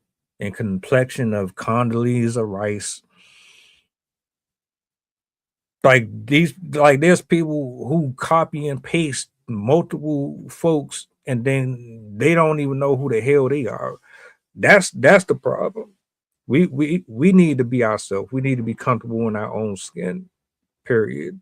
and complexion of Condoleezza Rice. Like there's people who copy and paste multiple folks, and then they don't even know who the hell they are. That's the problem. We need to be ourselves. We need to be comfortable in our own skin. Period.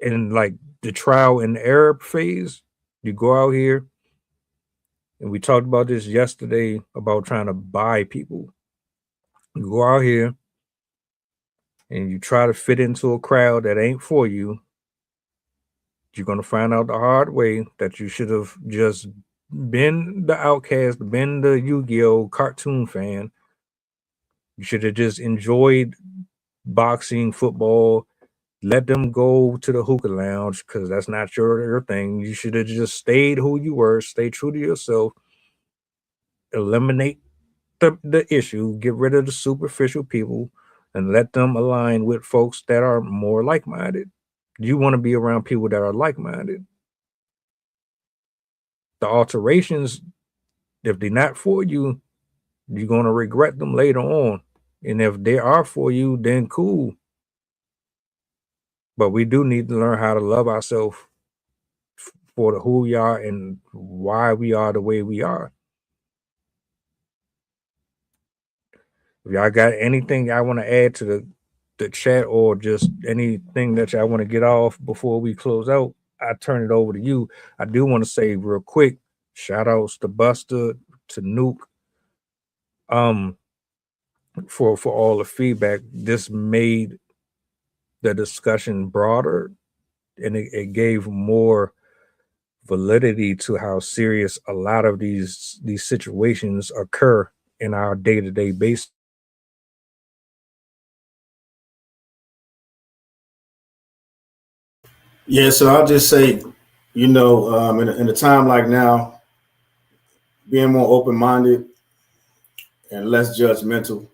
And like the trial and error phase, you go out here, and we talked about this yesterday about trying to buy people. You go out here and you try to fit into a crowd that ain't for you. You're going to find out the hard way that you should have just been the outcast, been the Yu-Gi-Oh cartoon fan. You should have just enjoyed boxing, football, let them go to the hookah lounge, because that's not your thing. You should have just stayed who you were, stay true to yourself, eliminate the issue, get rid of the superficial people, and let them align with folks that are more like-minded. You want to be around people that are like-minded. The alterations, if they're not for you, you're going to regret them later on. And if they are for you, then cool. But we do need to learn how to love ourselves for who we are and why we are the way we are. If y'all got anything y'all want to add to the chat, or just anything that y'all want to get off before we close out, I turn it over to you. I do want to say real quick, shout outs to Buster, to Nuke, for all the feedback. This made the discussion broader, and it gave more validity to how serious a lot of these situations occur in our day-to-day basis. Yeah, so I'll just say, in a time like now, being more open-minded and less judgmental,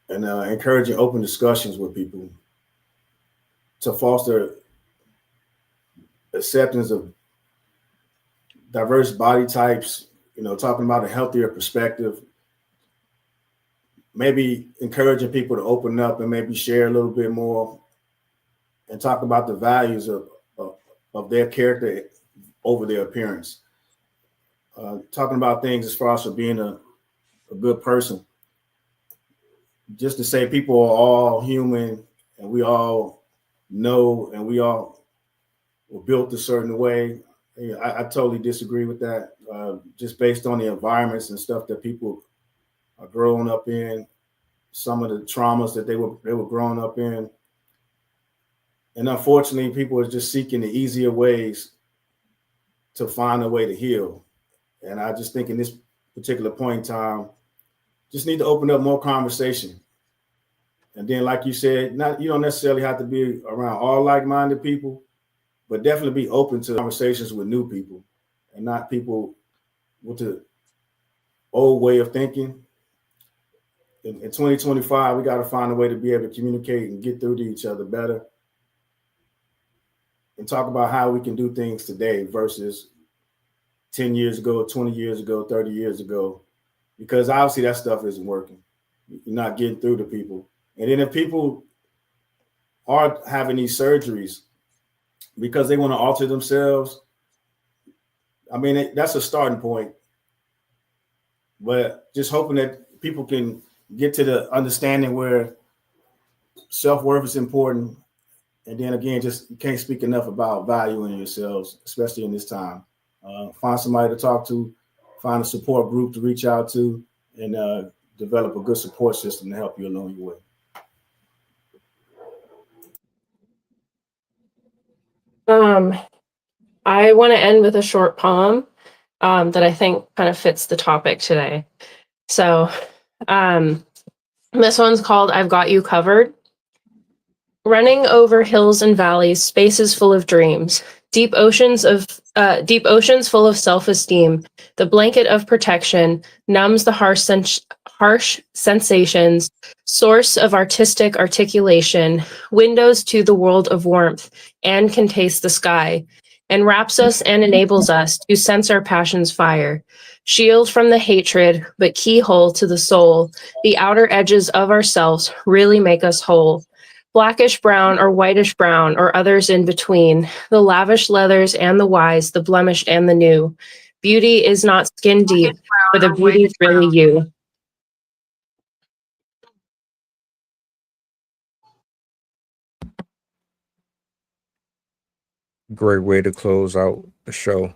and encouraging open discussions with people to foster acceptance of diverse body types, talking about a healthier perspective, maybe encouraging people to open up and maybe share a little bit more and talk about the values of their character over their appearance. Talking about things as far as for being a good person. Just to say people are all human and we all know and we all were built a certain way. I totally disagree with that. Just based on the environments and stuff that people are growing up in, some of the traumas that they were growing up in. And unfortunately, people are just seeking the easier ways to find a way to heal. And I just think in this particular point in time, just need to open up more conversation. And then, like you said, you don't necessarily have to be around all like-minded people, but definitely be open to conversations with new people and not people with the old way of thinking. In 2025, we got to find a way to be able to communicate and get through to each other better and talk about how we can do things today versus 10 years ago, 20 years ago, 30 years ago, because obviously that stuff isn't working. You're not getting through to people. And then if people are having these surgeries because they want to alter themselves, I mean, that's a starting point. But just hoping that people can get to the understanding where self-worth is important. And then again, just you can't speak enough about valuing yourselves, especially in this time. Find somebody to talk to, find a support group to reach out to, and develop a good support system to help you along your way. I want to end with a short poem that I think kind of fits the topic today. So this one's called I've Got You Covered. Running over hills and valleys, spaces full of dreams, deep oceans full of self-esteem. The blanket of protection numbs the harsh sensations, source of artistic articulation, windows to the world of warmth, and can taste the sky, and wraps us and enables us to sense our passion's fire. Shield from the hatred, but keyhole to the soul. The outer edges of ourselves really make us whole. Blackish brown or whitish brown or others in between, the lavish leathers and the wise, the blemished and the new. Beauty is not skin deep, for the beauty's really you. Great way to close out the show.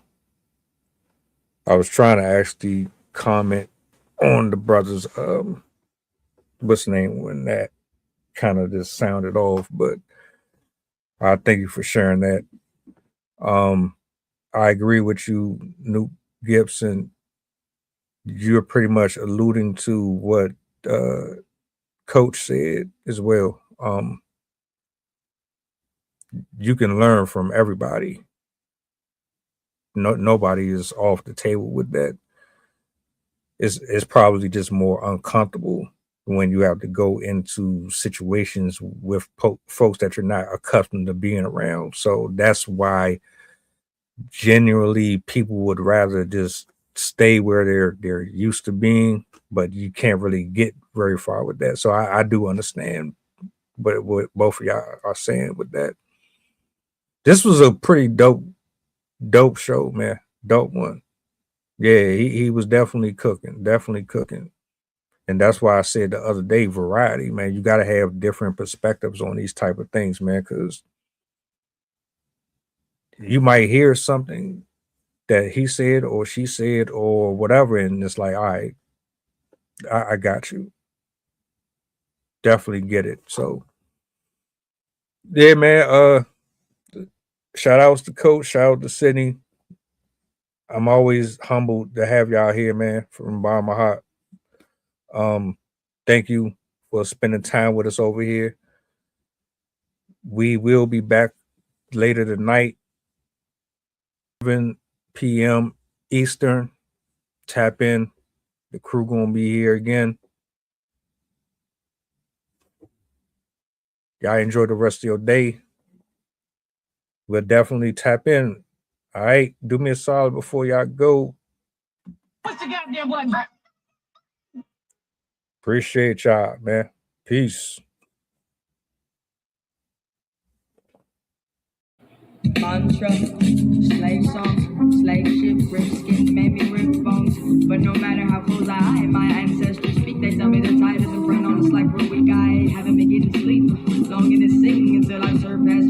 I was trying to actually comment on the brothers, what's the name when that kind of just sounded off, but I thank you for sharing that. I agree with you, Nuke Gibson. You're pretty much alluding to what Coach said as well. You can learn from everybody. Nobody is off the table with that. It's probably just more uncomfortable when you have to go into situations with folks that you're not accustomed to being around. So that's why generally people would rather just stay where they're used to being, but you can't really get very far with that. So I do understand what both of y'all are saying with that. This was a pretty dope show, man. Dope one. Yeah, he was definitely cooking. And that's why I said the other day, variety, man. You got to have different perspectives on these type of things, man, because you might hear something that he said or she said or whatever, and it's like, all right, I got you. Definitely get it. So Yeah, man. Shout outs to Coach. Shout out to Sydney. I'm always humbled to have y'all here, man, from the bottom of my heart. Thank you for spending time with us over here. We will be back later tonight, 7 p.m. Eastern. Tap in. The crew gonna be here again. Y'all enjoy the rest of your day. We'll definitely tap in. All right, do me a solid before y'all go. What's the goddamn button? Appreciate y'all, man. Peace. Mantra, slave song, slave ship, rip skin, made me rip bones. But no matter how close I hide, my ancestors speak. They tell me the tide doesn't run on us like we're weak. I haven't been getting sleep, longing to sing until I surpass